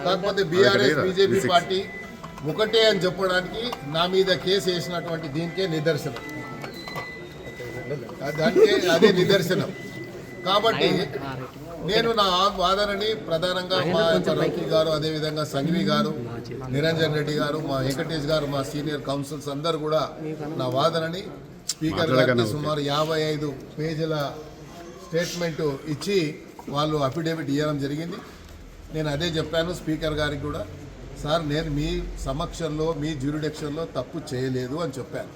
కాకపోతే BRS BJP party ఒకటే అని చెప్పడానికి నా మీద కేసు వేసినటువంటి దీనికే నిదర్శనం, దానికే అదే నిదర్శనం. కాబట్టి నేను నా వాదనని ప్రధానంగా మా రౌకి గారు, అదేవిధంగా సంఘవి గారు, నిరంజన్ రెడ్డి గారు, మా వెంకటేష్ గారు, మా సీనియర్ కౌన్సిల్స్ అందరూ కూడా నా వాదనని స్పీకర్ గారికి సుమారు 55 పేజీల స్టేట్మెంటు ఇచ్చి వాళ్ళు అఫిడేవిట్ ఇవ్వడం జరిగింది. నేను అదే చెప్పాను స్పీకర్ గారికి కూడా, సార్ నేను మీ సమక్షంలో మీ జ్యూరిడిక్షన్లో తప్పు చేయలేదు అని చెప్పాను.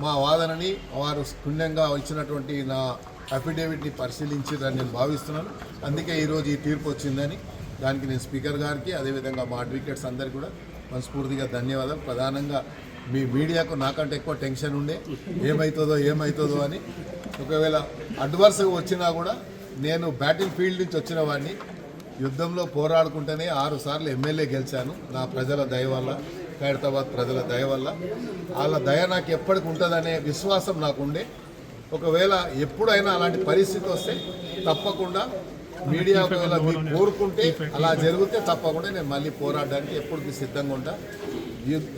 మా వాదనని వారు పుణ్యంగా ఇచ్చినటువంటి నా అఫిడేవిట్ని పరిశీలించారని నేను భావిస్తున్నాను. అందుకే ఈరోజు ఈ తీర్పు వచ్చిందని దానికి నేను స్పీకర్ గారికి అదేవిధంగా మా అడ్వకేట్స్ అందరికీ కూడా మనస్ఫూర్తిగా ధన్యవాదాలు. ప్రధానంగా మీ మీడియాకు నాకంటే ఎక్కువ టెన్షన్ ఉండే ఏమవుతుందో అని. ఒకవేళ అడ్వర్స్గా వచ్చినా కూడా నేను బ్యాటిల్ ఫీల్డ్ నుంచి వచ్చిన వాడిని, యుద్ధంలో పోరాడుకుంటేనే 6 సార్లు ఎమ్మెల్యే గెలిచాను. నా ప్రజల దయ వల్ల, ఖైరతాబాద్ ప్రజల దయ వల్ల. వాళ్ళ దయ నాకు ఎప్పటికి ఉంటుందనే విశ్వాసం నాకుండే. ఒకవేళ ఎప్పుడైనా అలాంటి పరిస్థితి వస్తే తప్పకుండా మీడియా ఒకవేళ మీరు కోరుకుంటే అలా జరిగితే తప్పకుండా నేను మళ్ళీ పోరాడడానికి ఎప్పటికీ సిద్ధంగా ఉంటా.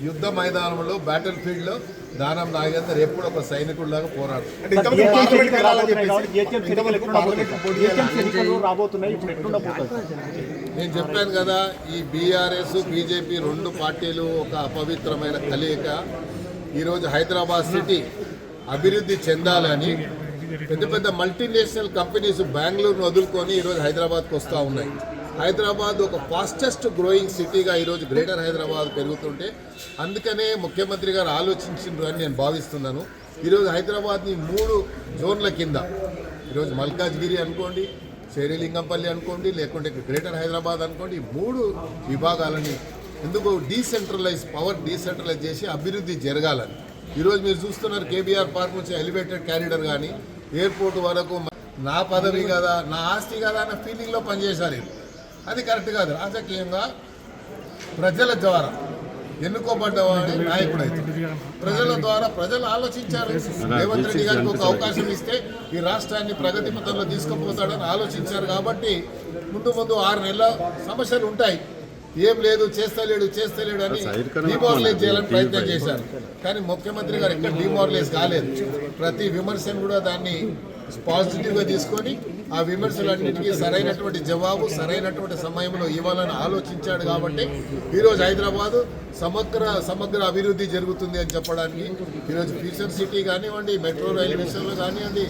యుద్ధ మైదానంలో బ్యాటిల్ ఫీల్డ్లో దానం నాగేందర్ ఎప్పుడు ఒక సైనికుడిలాగా పోరాడు. నేను చెప్పాను కదా, ఈ బీఆర్ఎస్ బీజేపీ 2 పార్టీలు ఒక అపవిత్రమైన కలయిక. ఈరోజు హైదరాబాద్ సిటీ అభివృద్ధి చెందాలని పెద్ద పెద్ద మల్టీనేషనల్ కంపెనీస్ బెంగళూరును వదులుకొని ఈరోజు హైదరాబాద్కి వస్తూ ఉన్నాయి. హైదరాబాద్ ఒక ఫాస్టెస్ట్ గ్రోయింగ్ సిటీగా ఈరోజు గ్రేటర్ హైదరాబాద్ పెరుగుతుంటే అందుకనే ముఖ్యమంత్రి గారు ఆలోచించారు అని నేను భావిస్తున్నాను. ఈరోజు హైదరాబాద్ని 3 జోన్ల కింద, ఈరోజు మల్కాజ్గిరి అనుకోండి, శేరిలింగంపల్లి అనుకోండి, లేకుంటే గ్రేటర్ హైదరాబాద్ అనుకోండి, 3 విభాగాలని ఎందుకు పవర్ డీసెంట్రలైజ్ చేసి అభివృద్ధి జరగాలని. ఈరోజు మీరు చూస్తున్నారు కేబీఆర్ పార్క్ నుంచి ఎలివేటెడ్ క్యారిడార్ కానీ ఎయిర్పోర్ట్ వరకు నా పదవి కదా, నా ఆస్తి కదా అన్న ఫీలింగ్లో పనిచేశారు. అది కరెక్ట్ కాదు. రాజకీయంగా ప్రజల ద్వారా ఎన్నుకోబడ్డవాడు నాయకుడు అయితే ప్రజల ద్వారా ప్రజలు ఆలోచించారు. రేవంత్ రెడ్డి గారికి ఒక అవకాశం ఇస్తే ఈ రాష్ట్రాన్ని ప్రగతి పథంలో తీసుకుపోతాడని ఆలోచించారు. కాబట్టి ముందు 6 నెలల సమస్యలు ఉంటాయి. ఏం లేదు, చేస్తలేడు అని డిమోరలైజ్ చేయాలని ప్రయత్నం చేశారు. కానీ ముఖ్యమంత్రి గారు ఎక్కడ డిమోరలైజ్ కాలేదు. ప్రతి విమర్శను కూడా దాన్ని పాజిటివ్గా తీసుకొని ఆ విమర్శలన్నింటికీ సరైనటువంటి జవాబు సరైనటువంటి సమయంలో ఇవ్వాలని ఆలోచించాడు. కాబట్టి ఈరోజు హైదరాబాదు సమగ్ర అభివృద్ధి జరుగుతుంది అని చెప్పడానికి ఈరోజు ఫ్యూచర్ సిటీ కానివ్వండి, మెట్రో రైల్ విషయంలో కానివ్వండి,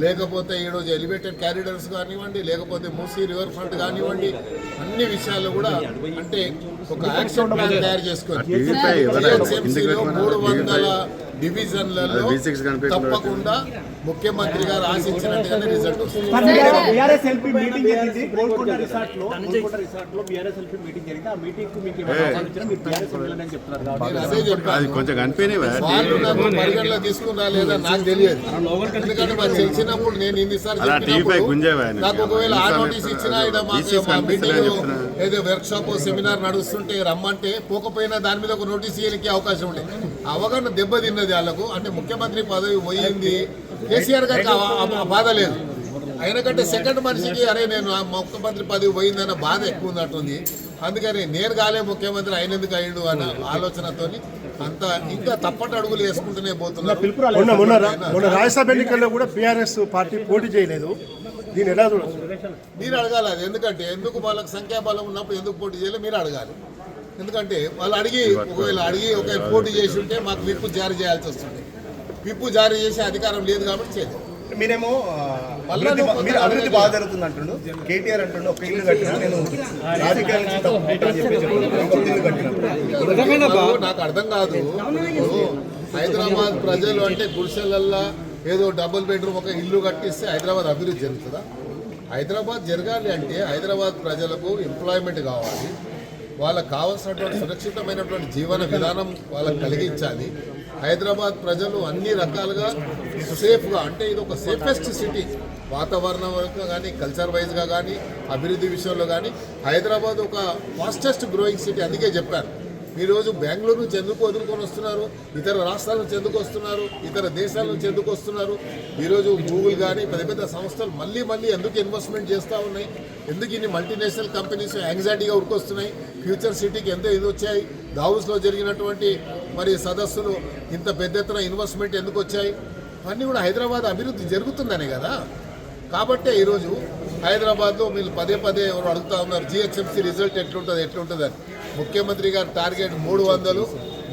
లేకపోతే ఈరోజు ఎలివేటెడ్ క్యారిడార్స్ కానివ్వండి, లేకపోతే మూసీ రివర్ ఫ్రంట్ కానివ్వండి, అన్ని విషయాల్లో కూడా అంటే ఒక యాక్షన్ ప్లాన్ తయారు చేసుకొని 300 డివిజన్లలో తప్పకుండా ముఖ్యమంత్రి గారు ఆశించినట్టుగానే రిజల్ట్ వస్తుంది. అదే చెప్పాను. వాళ్ళు నాకు పరిగణలో తీసుకున్నా లేదా నాకు తెలియదు. ఎందుకంటే మాకు తెలిసినప్పుడు నేను ఇన్నిసార్లు నాకు ఒకవేళ ఆ నోటీస్ ఇచ్చినా మా మీటింగ్ ఏదో వర్క్ షాప్ సెమినార్ నడుస్తుంటే రమ్మంటే పోకపోయినా దాని మీద ఒక నోటీస్ ఇవ్వడానికి అవకాశం ఉండేది. అవగాహన దెబ్బతిన్నది వాళ్ళకు. అంటే ముఖ్యమంత్రి పదవి పోయింది, కేసీఆర్ గారికి బాధ లేదు. ఆయన కంటే సెకండ్ మనిషికి అరే నేను ముఖ్యమంత్రి పదవి పోయిందన్న బాధ ఎక్కువ ఉన్నట్టుంది. అందుకని నేను కాలే ముఖ్యమంత్రి ఆయన ఎందుకు అయ్యిండు అన్న ఆలోచనతో అంతా ఇంకా తప్పటి అడుగులు వేసుకుంటూనే పోతున్నారు. రాజ్యసభ ఎన్నికల్లో కూడా బీఆర్ఎస్ పార్టీ పోటీ చేయలేదు. దీని ఎలా చూడచ్చు? మీరు అడగాలి అది. ఎందుకు వాళ్ళకి సంఖ్యాబలం ఉన్నప్పుడు ఎందుకు పోటీ చేయలేదు మీరు అడగాలి. ఎందుకంటే వాళ్ళు అడిగి ఒక పోటీ చేసి ఉంటే మాకు విప్పు జారీ చేయాల్సి వస్తుంది. విప్పు జారీ చేసే అధికారం లేదు కాబట్టి చేయలేదు. మీరేమో అభివృద్ధి బాగా జరుగుతుంది అంటుండు, కేటీఆర్ అంటుండు ఒక ఇల్లు కట్టినా నేను రాజకీయాల నాకు అర్థం కాదు. హైదరాబాద్ ప్రజలు అంటే గుడిసెలల్లా ఏదో డబుల్ బెడ్రూమ్ ఒక ఇల్లు కట్టిస్తే హైదరాబాద్ అభివృద్ధి జరుగుతుందా? హైదరాబాద్ జరగాలి అంటే హైదరాబాద్ ప్రజలకు ఎంప్లాయ్మెంట్ కావాలి, వాళ్ళకు కావాల్సినటువంటి సురక్షితమైనటువంటి జీవన విధానం వాళ్ళకు కలిగించాలి. హైదరాబాద్ ప్రజలు అన్ని రకాలుగా సేఫ్గా, అంటే ఇది ఒక సేఫెస్ట్ సిటీ. వాతావరణం వరకు కానీ, కల్చర్ వైజ్గా కానీ, అభివృద్ధి విషయంలో కానీ హైదరాబాద్ ఒక ఫాస్టెస్ట్ గ్రోయింగ్ సిటీ. అందుకే చెప్పాను, ఈరోజు బెంగళూరు నుంచి ఎందుకు వదులుకొని వస్తున్నారు, ఇతర రాష్ట్రాల నుంచి ఎందుకు వస్తున్నారు, ఇతర దేశాల నుంచి ఎందుకు వస్తున్నారు. ఈరోజు గూగుల్ కానీ పెద్ద పెద్ద సంస్థలు మళ్ళీ ఎందుకు ఇన్వెస్ట్మెంట్ చేస్తూ ఉన్నాయి, ఎందుకు ఇన్ని మల్టీనేషనల్ కంపెనీస్ యాంగ్జైటీగా ఉరికొస్తున్నాయి, ఫ్యూచర్ సిటీకి ఎంత ఇది వచ్చాయి, దావోస్లో జరిగినటువంటి మరి సదస్సులు ఇంత పెద్ద ఎత్తున ఇన్వెస్ట్మెంట్ ఎందుకు వచ్చాయి, అన్నీ కూడా హైదరాబాద్ అభివృద్ధి జరుగుతుందనే కదా. కాబట్టే ఈరోజు హైదరాబాద్లో మీరు పదే ఎవరు అడుగుతూ ఉన్నారు జిహెచ్ఎంసీ రిజల్ట్ ఎట్లుంటుంది అని. ముఖ్యమంత్రి గారి టార్గెట్ 300,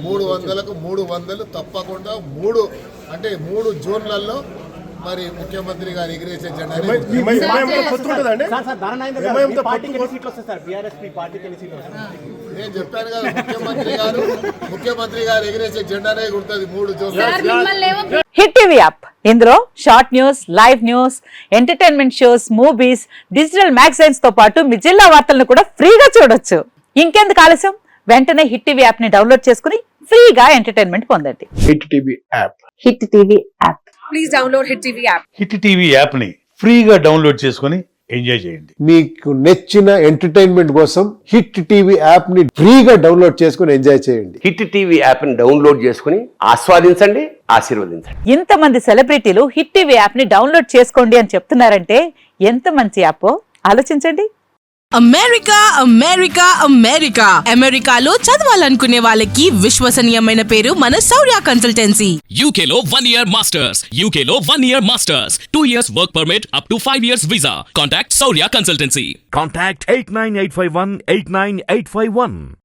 300కు 300 తప్పకుండా 3 జోన్లలో మరి ముఖ్యమంత్రి గారు ఎగిరేసే జెండా. నేను చెప్పాను కదా, ముఖ్యమంత్రి గారు ఎగిరేసే జెండానే గుర్తుంది 3 జోన్లు. హిట్ టీవీ యాప్, ఇందులో short news, live news, entertainment shows, movies, digital magazines తో పాటు మీ జిల్లా వార్తలను కూడా ఫ్రీగా చూడొచ్చు. ఇంకెందుకు ఆలస్యం, వెంటనే హిట్ టీవీ యాప్ ని డౌన్లోడ్ చేసుకుని ఫ్రీగా ఎంటర్టైన్మెంట్ పొందండి. Hit TV app. Hit TV app. Please download hit TV app. Hit TV app ని ఫ్రీగా డౌన్లోడ్ చేసుకొని ఎంజాయ్ చేయండి. మీకు నచ్చిన ఎంటర్టైన్మెంట్ కోసం హిట్ టీవీ యాప్ ని ఫ్రీగా డౌన్లోడ్ చేసుకొని ఎంజాయ్ చేయండి. హిట్ టీవీ యాప్ ని డౌన్లోడ్ చేసుకుని ఆస్వాదించండి, ఆశీర్వదించండి. ఇంతమంది సెలబ్రిటీలు హిట్ టీవీ యాప్ ని డౌన్లోడ్ చేసుకోండి అని చెప్తున్నారంటే ఎంత మంచి యాప్ ఆలోచించండి. అమెరికాలో చదవాలనుకునే వాళ్ళకి విశ్వసనీయమైన పేరు మన శౌర్య కన్సల్టెన్సీ. UK లో 1 year masters. UK లో 1 year masters. 2 years work permit up to 5 years visa. Contact Saurya Consultancy. Contact 89851 89851.